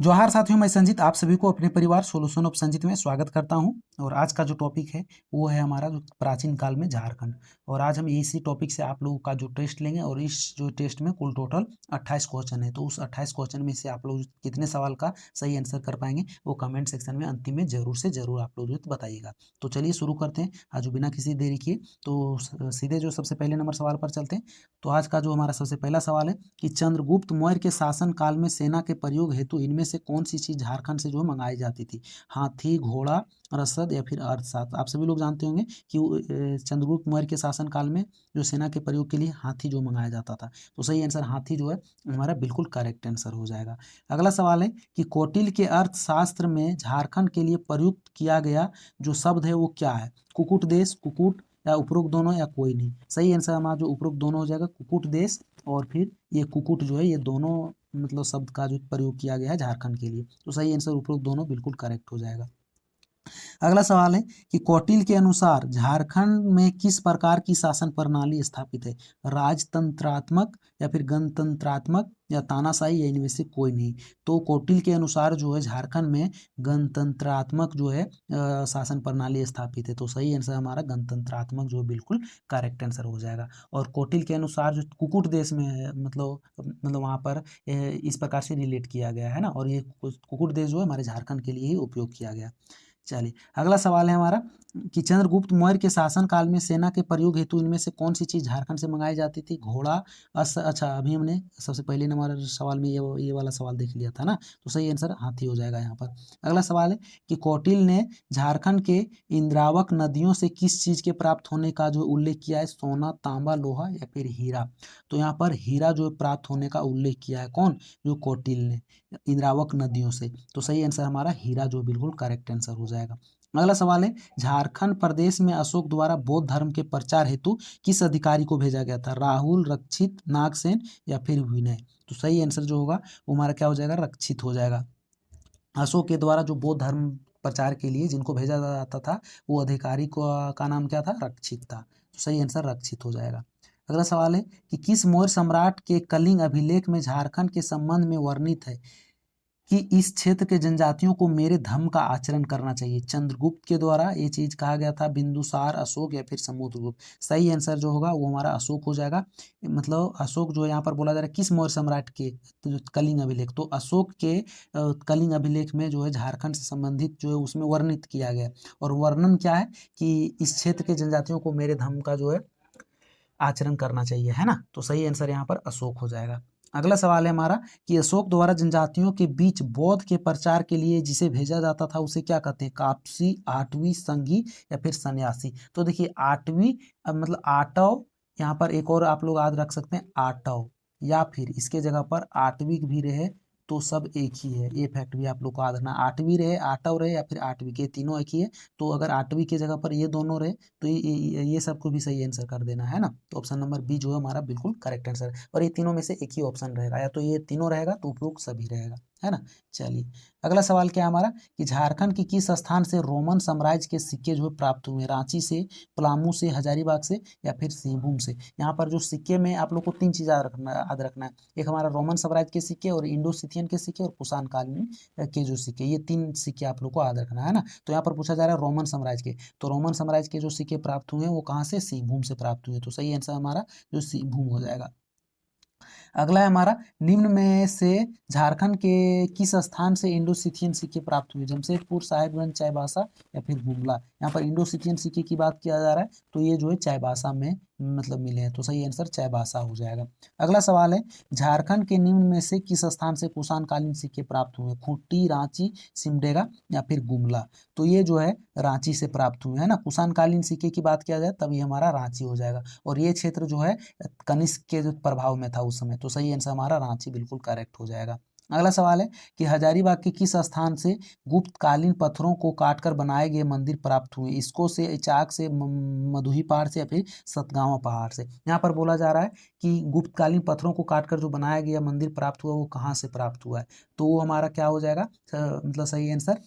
जोहार साथियों, मैं संजीत आप सभी को अपने परिवार सॉल्यूशन ऑफ संजीत में स्वागत करता हूं। और आज का जो टॉपिक है वो है हमारा जो प्राचीन काल में झारखंड। और आज हम इसी टॉपिक से आप लोगों का जो टेस्ट लेंगे और इस जो टेस्ट में कुल टोटल 28 क्वेश्चन है। तो उस 28 क्वेश्चन में से आप लोग कितने सवाल का सही आंसर कर पाएंगे वो कमेंट सेक्शन में अंतिम में जरूर से जरूर आप लोग जो बताइएगा। तो चलिए शुरू करते हैं आज बिना किसी देरी किए। तो सीधे जो सबसे पहले नंबर सवाल पर चलते हैं। तो आज का जो हमारा सबसे पहला सवाल है कि चंद्रगुप्त मौर्य के शासन काल में सेना के प्रयोग हेतु इनमें से कौन सी चीज झारखंड से जो है मंगाई जाती थी। हाथी, घोड़ा, रसद या फिर अर्थशास्त्र। आप सभी लोग जानते होंगे कि चंद्रगुप्त मौर्य के शासन काल में जो सेना के प्रयोग के लिए हाथी जो मंगाया जाता था। तो सही आंसर हाथी जो है हमारा बिल्कुल करेक्ट आंसर हो जाएगा। अगला सवाल है कि कौटिल्य के अर्थशास्त्र में झारखंड के लिए प्रयुक्त किया गया जो शब्द है वो क्या है। कुकुट देश, कुकुट, या उपरोक्त दोनों, या कोई नहीं। सही आंसर हमारा जो उपरोक्त दोनों हो जाएगा, कुकुट देश और फिर ये कुकुट जो है, ये दोनों मतलब शब्द का जो प्रयोग किया गया है झारखंड के लिए। तो सही आंसर उपरोक्त दोनों बिल्कुल करेक्ट हो जाएगा। अगला सवाल है कि कौटिल्य के अनुसार झारखंड में किस प्रकार की शासन प्रणाली स्थापित है। राजतंत्रात्मक या फिर गणतंत्रात्मक या तानाशाही या इनमें से कोई नहीं। तो कौटिल्य के अनुसार जो है झारखंड में गणतंत्रात्मक जो है शासन प्रणाली स्थापित है। तो सही आंसर हमारा गणतंत्रात्मक जो है बिल्कुल करेक्ट आंसर हो जाएगा। और कौटिल्य के अनुसार जो कुकुट देश में है, मतलब वहाँ पर इस प्रकार से रिलेट किया गया है ना। और ये कुकुट देश जो है हमारे झारखंड के लिए ही उपयोग किया गया। चलिए अगला सवाल है हमारा कि चंद्रगुप्त मौर्य के शासन काल में सेना के प्रयोग हेतु इनमें से कौन सी चीज झारखंड से मंगाई जाती थी। घोड़ा, अच्छा अभी हमने सबसे पहले नंबर सवाल में ये वाला सवाल देख लिया था ना। तो सही आंसर हाथी हो जाएगा यहाँ पर। अगला सवाल है कि कौटिल्य ने झारखंड के इंद्रावक नदियों से किस चीज के प्राप्त होने का जो उल्लेख किया है। सोना, तांबा, लोहा या फिर हीरा। तो यहाँ पर हीरा जो प्राप्त होने का उल्लेख किया है कौन, जो कौटिल्य ने, इंद्रावक नदियों से। तो सही आंसर हमारा हीरा जो बिल्कुल करेक्ट आंसर हो जाएगा। अगला सवाल है झारखंड प्रदेश में अशोक द्वारा बौद्ध धर्म के प्रचार हेतु किस अधिकारी को भेजा गया था। राहुल, रक्षित, नागसेन या फिर विनय। तो सही आंसर जो होगा वो हमारा क्या हो जाएगा, रक्षित हो जाएगा। अशोक के द्वारा जो बौद्ध धर्म प्रचार के लिए जिनको भेजा जाता था वो अधिकारी को का नाम क्या था, रक्षित था। तो सही आंसर रक्षित हो जाएगा। अगला सवाल है कि किस मौर्य सम्राट के कलिंग अभिलेख में झारखंड के संबंध में वर्णित है कि इस क्षेत्र के जनजातियों को मेरे धर्म का आचरण करना चाहिए। चंद्रगुप्त के द्वारा ये चीज कहा गया था, बिंदुसार, अशोक या फिर समुद्रगुप्त। सही आंसर जो होगा वो हमारा अशोक हो जाएगा। मतलब अशोक जो यहाँ पर बोला जा रहा है किस मौर्य सम्राट के, तो जो कलिंग अभिलेख, तो अशोक के कलिंग अभिलेख में जो है झारखंड से संबंधित जो है उसमें वर्णित किया गया। और वर्णन क्या है कि इस क्षेत्र के जनजातियों को मेरे धर्म का जो है आचरण करना चाहिए, है ना। तो सही आंसर यहाँ पर अशोक हो जाएगा। अगला सवाल है हमारा कि अशोक द्वारा जनजातियों के बीच बौद्ध के प्रचार के लिए जिसे भेजा जाता था उसे क्या कहते हैं। कापसी, आठवीं, संघी या फिर सन्यासी। तो देखिए आठवीं मतलब आटव, यहाँ पर एक और आप लोग याद रख सकते हैं आटव, या फिर इसके जगह पर आठवीं भी रहे तो सब एक ही है। ये फैक्ट भी आप लोग को याद रखना, आठवीं रहे, आटव रहे या फिर आठवीं के तीनों एक ही है। तो अगर आठवीं की जगह पर ये दोनों रहे तो ये सबको भी सही आंसर कर देना है ना। तो ऑप्शन नंबर बी जो है हमारा बिल्कुल करेक्ट आंसर है। और ये तीनों में से एक ही ऑप्शन रहेगा, या तो ये तीनों रहेगा तो उपरोक्त सभी रहेगा, है ना। चलिए अगला सवाल क्या है हमारा कि झारखंड की किस स्थान से रोमन साम्राज्य के सिक्के जो है प्राप्त हुए। रांची से, पलामू से, हजारीबाग से या फिर सिंहभूम से। यहाँ पर जो सिक्के में आप लोग को तीन चीज याद रखना है। एक हमारा रोमन साम्राज्य के सिक्के और इंडो सिथियन के सिक्के और कुषाण कालीन के जो सिक्के, ये तीन सिक्के आप लोग को याद रखना है ना। तो यहाँ पर पूछा जा रहा है रोमन साम्राज्य के, तो रोमन साम्राज्य के जो सिक्के प्राप्त हुए हैं वो कहाँ से, सिंहभूम से प्राप्त हुए। तो सही आंसर हमारा जो सिंहभूम हो जाएगा। अगला है हमारा निम्न में से झारखंड के किस स्थान से इंडो सिथियन सिक्के प्राप्त हुए। जमशेदपुर, साहेबगंज, चाईबासा या फिर गुमला। यहाँ पर इंडो सिथियन सिक्के की बात किया जा रहा है तो ये जो है चाईबासा में मतलब मिले हैं। तो सही आंसर चाईबासा हो जाएगा। अगला सवाल है झारखंड के निम्न में से किस स्थान से कुषाण कालीन सिक्के प्राप्त हुए। खूंटी, रांची, सिमडेगा या फिर गुमला। तो ये जो है रांची से प्राप्त हुए, है ना। कुषाण कालीन सिक्के की बात किया जाए तब ये हमारा रांची हो जाएगा। और ये क्षेत्र जो है कनिष्क के जो प्रभाव में था उस समय। तो सही आंसर हमारा रांची बिल्कुल करेक्ट हो जाएगा। अगला सवाल है कि हजारीबाग के किस स्थान से गुप्तकालीन पत्थरों को काटकर बनाए गए मंदिर प्राप्त हुए। इसको से, इचाक से, मधुही पहाड़ से या फिर सतगावा पहाड़ से। यहाँ पर बोला जा रहा है कि गुप्तकालीन पत्थरों को काटकर जो बनाया गया मंदिर प्राप्त हुआ वो कहाँ से प्राप्त हुआ है। तो वो हमारा क्या हो जाएगा मतलब सही आंसर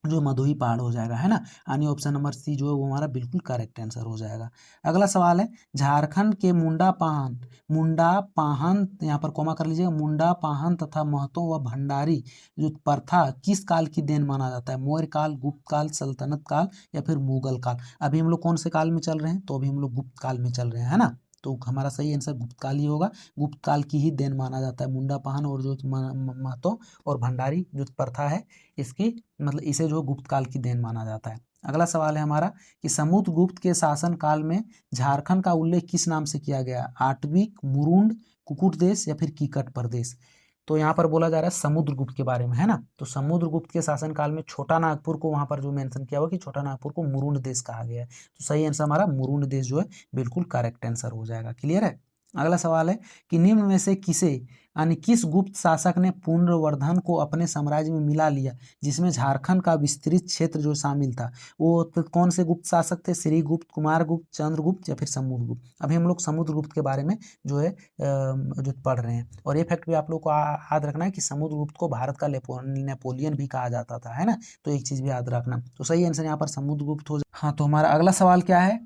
जो मधुई पहाड़ हो जाएगा, है ना। यानी ऑप्शन नंबर सी जो है वो हमारा बिल्कुल करेक्ट आंसर हो जाएगा। अगला सवाल है, झारखंड के मुंडा पाहन यहाँ पर कॉमा कर लीजिएगा, मुंडा पाहन तथा महतो व भंडारी जो प्रथा किस काल की देन माना जाता है? मौर्य काल, गुप्त काल, सल्तनत काल या फिर मुगल काल? अभी हम लोग कौन से काल में चल रहे हैं? तो अभी हम लोग गुप्त काल में चल रहे हैं, है ना। तो हमारा सही आंसर गुप्त काल ही होगा। गुप्त काल की ही देन माना जाता है मुंडा पाहन और जो महतो और भंडारी जो प्रथा है, इसकी मतलब इसे जो गुप्त काल की देन माना जाता है। अगला सवाल है हमारा कि समुद्रगुप्त के शासन काल में झारखंड का उल्लेख किस नाम से किया गया? आटविक, मुरुंड, कुकुट देश या फिर कीकट प्रदेश? तो यहाँ पर बोला जा रहा है समुद्रगुप्त के बारे में, है ना। तो समुद्रगुप्त के शासन काल में छोटा नागपुर को वहां पर जो मेंशन किया हुआ कि छोटा नागपुर को मुरुंड देश कहा गया है। तो सही आंसर हमारा मुरुंड देश जो है बिल्कुल करेक्ट आंसर हो जाएगा। क्लियर है। अगला सवाल है कि निम्न में से किसे यानी किस गुप्त शासक ने पुनर्वर्धन को अपने साम्राज्य में मिला लिया, जिसमें झारखंड का विस्तृत क्षेत्र जो शामिल था? वो तो कौन से गुप्त शासक थे? श्रीगुप्त, कुमारगुप्त, चंद्रगुप्त या फिर समुद्रगुप्त? अभी हम लोग समुद्रगुप्त के बारे में जो है जो पढ़ रहे हैं। और ये फैक्ट भी आप लोग को याद रखना है कि समुद्रगुप्त को भारत का नेपोलियन भी कहा जाता था, है ना। तो एक चीज भी याद रखना। तो सही आंसर यहाँ पर समुद्रगुप्त हो हाँ, तो हमारा अगला सवाल क्या है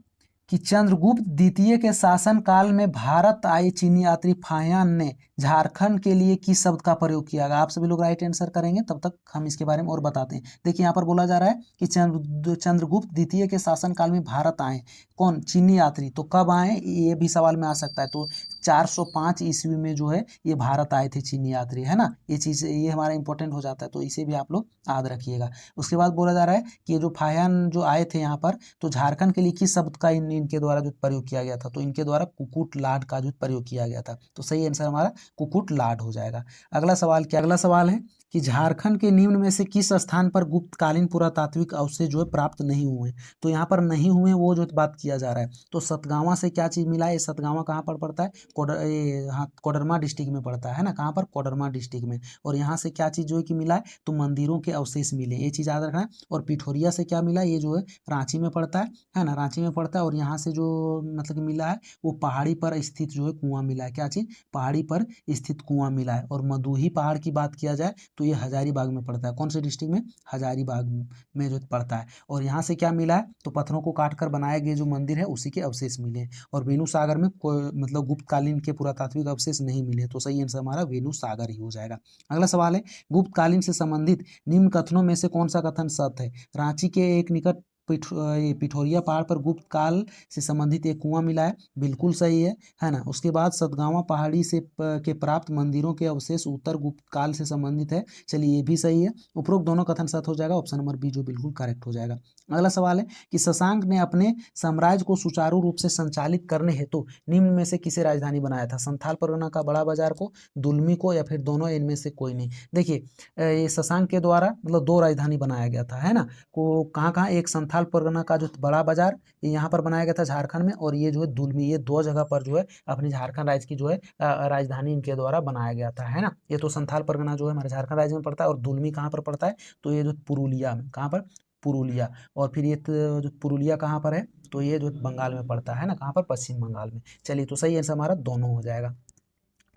कि चंद्रगुप्त द्वितीय के शासन काल में भारत आए चीनी यात्री फाहियान ने झारखंड के लिए किस शब्द का प्रयोग किया गया? आप सभी लोग राइट आंसर करेंगे, तब तक हम इसके बारे में और बताते हैं। देखिए यहाँ पर बोला जा रहा है कि चंद्रगुप्त द्वितीय के शासन काल में भारत आए कौन? चीनी यात्री। तो कब आए ये भी सवाल में आ सकता है। तो 405 ईस्वी में जो है ये भारत आए थे चीनी यात्री, है ना। ये चीज ये हमारा इंपॉर्टेंट हो जाता है, तो इसे भी आप लोग याद रखिएगा। उसके बाद बोला जा रहा है कि ये जो फाहियान जो आए थे यहाँ पर, तो झारखंड के लिए किस शब्द का इनके द्वारा जो प्रयोग किया गया था? तो इनके द्वारा कुकुट लाड का जो प्रयोग किया गया था। तो सही आंसर हमारा कुकुट लाड हो जाएगा। अगला सवाल क्या? अगला सवाल है कि झारखंड के निम्न में से किस स्थान पर गुप्तकालीन पुरातात्विक अवशेष जो है प्राप्त नहीं हुए? तो यहाँ पर नहीं हुए वो जो बात किया जा रहा है। तो सतगावा से क्या चीज मिला है? सतगावा कहाँ पर पड़ता है? कोडरमा डिस्ट्रिक्ट में पड़ता है ना। कहाँ पर? कोडरमा डिस्ट्रिक्ट में। और यहाँ से क्या चीज जो है कि मिला है? तो मंदिरों के अवशेष मिले, ये चीज याद रखना है। और पिठोरिया से क्या मिला? ये जो है रांची में पड़ता है ना, रांची में पड़ता है। और यहाँ से जो मतलब कि मिला है वो पहाड़ी पर स्थित जो है कुआं मिला है। क्या चीज? पहाड़ी पर स्थित कुआं मिला है। और मधुही पहाड़ की बात किया जाए तो ये हजारीबाग में पड़ता है। कौन से डिस्ट्रिक्ट में? हजारीबाग में जो पड़ता है। और यहाँ से क्या मिला है? तो पत्थरों को काट कर बनाए गए जो मंदिर है उसी के अवशेष मिले हैं। और वेणु सागर में कोई मतलब गुप्तकालीन के पुरातात्विक अवशेष नहीं मिले। तो सही आंसर हमारा वेणु सागर ही हो जाएगा। अगला सवाल है, गुप्तकालीन से संबंधित निम्न कथनों में से कौन सा कथन सत्य है? रांची के एक निकट पिठोरिया पहाड़ पर गुप्त काल से संबंधित एक कुआं मिला है, बिल्कुल सही है ना। उसके बाद सतगावा पहाड़ी से के प्राप्त मंदिरों के अवशेष उत्तर गुप्त काल से संबंधित है, चलिए ये भी सही है। उपरोक्त दोनों कथन सत्य हो जाएगा, ऑप्शन नंबर बी जो बिल्कुल करेक्ट हो जाएगा। अगला सवाल है कि शशांक ने अपने साम्राज्य को सुचारू रूप से संचालित करने हेतु निम्न में से किसे राजधानी बनाया था? संथाल परगना का बड़ा बाजार को, दुलमी को, या फिर दोनों? इनमें से कोई नहीं। देखिए ये शशांक के द्वारा मतलब दो राजधानी बनाया गया था, है ना। को कहाँ कहाँ? एक संथाल परगना का जो बड़ा बाजार ये यहाँ पर बनाया गया था झारखंड में, और ये जो है दुलमी, ये दो जगह पर जो है अपनी झारखंड राज्य की जो है राजधानी इनके द्वारा बनाया गया था, है ना। ये तो संथाल परगना जो है हमारे झारखंड राज्य में पड़ता है। और दुलमी कहाँ पर पड़ता है? तो ये जो पुरुलिया में, कहाँ पर? पुरुलिया। और फिर ये जो पुरुलिया कहाँ पर है? तो ये जो बंगाल में पड़ता है ना। कहाँ पर? पश्चिम बंगाल में। चलिए तो सही आंसर हमारा दोनों हो जाएगा,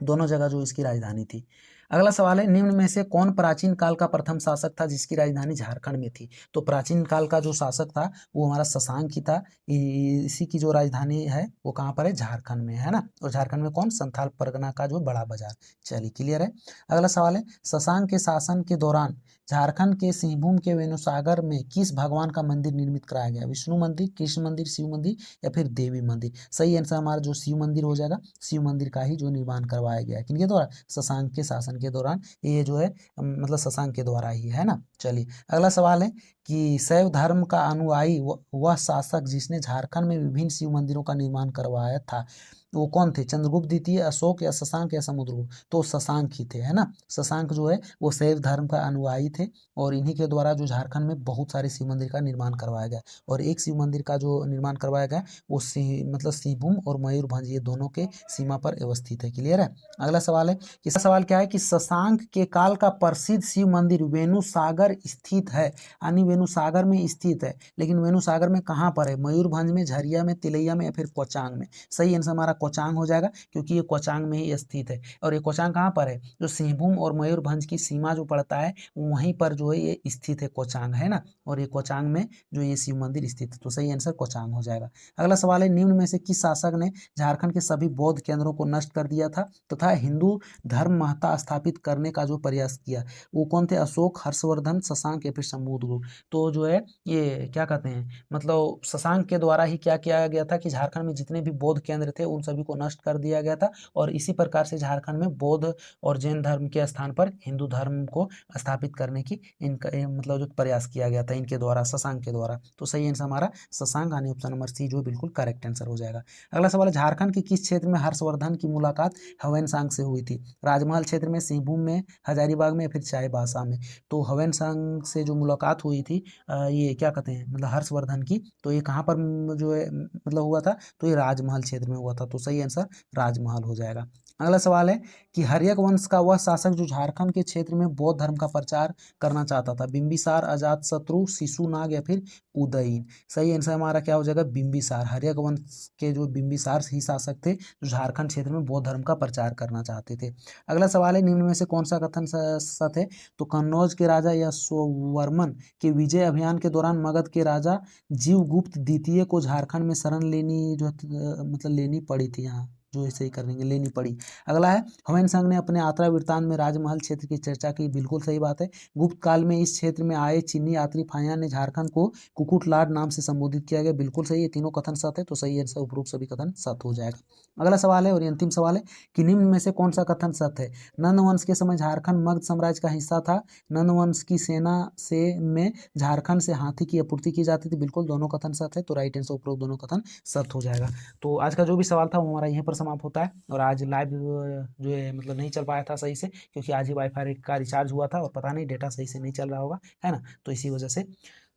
दोनों जगह जो इसकी राजधानी थी। अगला सवाल है, निम्न में से कौन प्राचीन काल का प्रथम शासक था जिसकी राजधानी झारखंड में थी? तो प्राचीन काल का जो शासक था वो हमारा शशांक ही था। इसी की जो राजधानी है वो कहाँ पर है? झारखंड में, है ना। और झारखंड में कौन? संथाल परगना का जो बड़ा बाजार। चलिए क्लियर है। अगला सवाल है, शशांक के शासन के दौरान झारखंड के सिंहभूम के वेणुसागर में किस भगवान का मंदिर निर्मित कराया गया? विष्णु मंदिर, कृष्ण मंदिर, शिव मंदिर या फिर देवी मंदिर? सही आंसर हमारा जो शिव मंदिर हो जाएगा। शिव मंदिर का ही जो निर्माण करवाया गया है किनके द्वारा? शशांक के शासन के दौरान। ये जो है मतलब शशांक के द्वारा ही, है ना। चलिए अगला सवाल है कि शैव धर्म का अनुयायी वह शासक जिसने झारखंड में विभिन्न शिव मंदिरों का निर्माण करवाया था, वो कौन थे? चंद्रगुप्त द्वितीय, अशोक या शशांक या समुद्रगुप्त? तो शशांक ही थे, है ना। शशांक जो है वो शैव धर्म का अनुयायी थे, और इन्हीं के द्वारा जो झारखंड में बहुत सारे शिव मंदिर का निर्माण करवाया गया। और एक शिव मंदिर का जो निर्माण करवाया गया वो मतलब सिंहभूम और मयूरभंज ये दोनों के सीमा पर अवस्थित है। क्लियर है। अगला सवाल है कि सवाल क्या है कि शशांक के काल का प्रसिद्ध शिव मंदिर वेणुसागर स्थित है, यानी वेणुसागर में स्थित है। लेकिन वेणुसागर में कहाँ पर है? मयूरभंज में, झरिया में, तिलैया में या फिर कोचांग में? सही आंसर हमारा कोचांग हो जाएगा, क्योंकि ये कोचांग में ही स्थित है। और ये कोचांग कहाँ पर है, जो सिंहभूम और मयूरभंज की सीमा जो पड़ता है वहीं पर जो है ये स्थित है, कोचांग है ना। और ये कोचांग में जो ये शिव मंदिर स्थित है, तो सही आंसर कोचांग हो जाएगा। अगला सवाल है, निम्न में से किस शासक ने झारखंड के सभी बौद्ध केंद्रों को नष्ट कर दिया था तथा हिंदू धर्म महत्ता स्थापित करने का जो प्रयास किया? वो कौन थे? अशोक, हर्षवर्धन, शशांक या फिर समुद्रगुप्त। तो जो है ये क्या कहते हैं, मतलब शशांक के द्वारा ही क्या किया गया था कि झारखंड में जितने भी बौद्ध केंद्र थे उन सभी को नष्ट कर दिया गया था, और इसी प्रकार से झारखंड में बौद्ध और जैन धर्म के स्थान पर हिंदू धर्म को स्थापित करने की इनका मतलब जो प्रयास किया गया था इनके द्वारा, शशांक के द्वारा। तो सही आंसर हमारा शशांक, यानी ऑप्शन नंबर सी जो बिल्कुल करेक्ट आंसर हो जाएगा। अगला सवाल है, झारखंड के किस क्षेत्र में हर्षवर्धन की मुलाकात हवनसांग से हुई थी? राजमहल क्षेत्र में, सिंहभूम में, हजारीबाग में या फिर चाईबासा में? तो हवनसांग से जो मुलाकात हुई थी ये क्या कहते हैं, मतलब हर्षवर्धन की, तो ये कहाँ पर जो है मतलब हुआ था? तो ये राजमहल क्षेत्र में हुआ था, तो सही आंसर राजमहल हो जाएगा। अगला सवाल है कि हर्यक वंश का वह शासक जो झारखंड के क्षेत्र में बौद्ध धर्म का प्रचार करना चाहता था? बिंबिसार, अजातशत्रु, शिशुनाग या फिर उदयन? सही आंसर हमारा क्या हो जाएगा? बिंबिसार। हर्यक वंश के जो बिंबिसार ही शासक थे जो झारखंड क्षेत्र में बौद्ध धर्म का प्रचार करना चाहते थे। अगला सवाल है, निम्न में से कौन सा कथन सत्य है? तो कन्नौज के राजा यशोवर्मन के विजय अभियान के दौरान मगध के राजा जीवगुप्त द्वितीय को झारखंड में शरण लेनी जो मतलब लेनी पड़ी थी, यहाँ जो ऐसे ही करेंगे, लेनी पड़ी। अगला है, हुमायूं ने अपने यात्रा वृत्तांत में राजमहल क्षेत्र की चर्चा की, बिल्कुल सही बात है। गुप्त काल में इस क्षेत्र में आए चीनी यात्री फाहियान ने झारखंड को कुकुटलाट नाम से संबोधित किया गया, बिल्कुल सही। ये तीनों कथन सत्य है, तो सही आंसर उपरोक्त सभी कथन सत्य हो जाएगा। अगला सवाल है और ये अंतिम सवाल है कि निम्न में से कौन सा कथन सत्य है? नंद वंश के समय झारखंड मगध साम्राज्य का हिस्सा था। नंद वंश की सेना से में झारखंड से हाथी की आपूर्ति की जाती थी, बिल्कुल दोनों कथन सत्य है, तो राइट आंसर उपरोक्त दोनों कथन सत्य हो जाएगा। तो आज का जो भी सवाल था वो हमारा यहीं पर समाप्त होता है। और आज लाइव जो है मतलब नहीं चल पाया था सही से, क्योंकि आज ही वाईफाई का रिचार्ज हुआ था और पता नहीं डेटा सही से नहीं चल रहा होगा, है ना, तो इसी वजह से।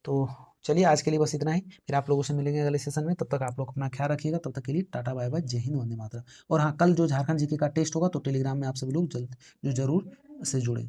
तो चलिए आज के लिए बस इतना ही, फिर आप लोगों से मिलेंगे अगले सेशन में। तब तक आप लोग अपना ख्याल रखिएगा, तब तक के लिए टाटा बाय बाय, जय हिंद, वंदे मातरम। और हाँ, कल जो झारखंड जीके का टेस्ट होगा तो टेलीग्राम में आप सभी लोग जल्द जो जरूर से जुड़े।